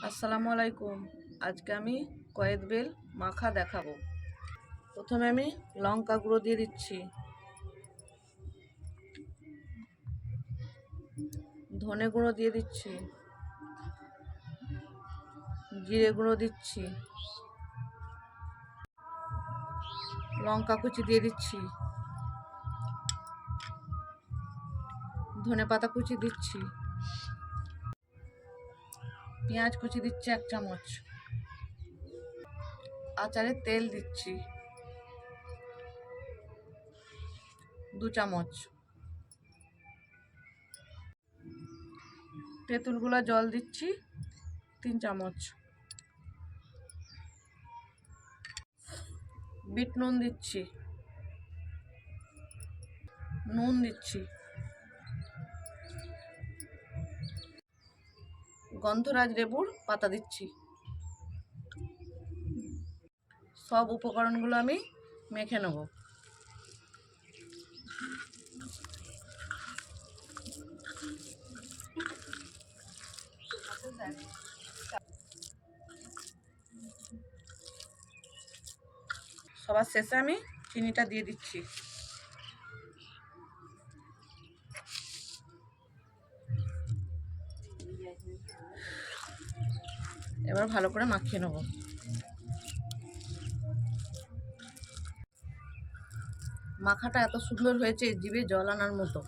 আসসালামু আলাইকুম। আজকে আমি কয়েদ বেল মাখা দেখাবো। প্রথমে আমি লঙ্কা গুঁড়ো দিয়ে দিচ্ছি, ধনে গুঁড়ো দিয়ে দিচ্ছি, জিরে গুঁড়ো দিচ্ছি, লঙ্কা কুচি দিয়ে দিচ্ছি, ধনে পাতা কুচি দিচ্ছি, পেঁয়াজ কুচি দিচ্ছি 1 চামচ, আচারের তেল দিচ্ছি 2 চামচ, তেঁতুল গুলা জল দিচ্ছি 3 চামচ, বিট নুন দিচ্ছি, নুন দিচ্ছি, গন্ধরাজ লেবুর পাতা দিচ্ছি। সব উপকরণগুলো আমি মেখে নেব। সবার শেষে আমি চিনিটা দিয়ে দিচ্ছি। এবার ভালো করে মাখিয়ে নেব। মাখাটা এত সুন্দর হয়েছে, জিভে জল আনার মতো।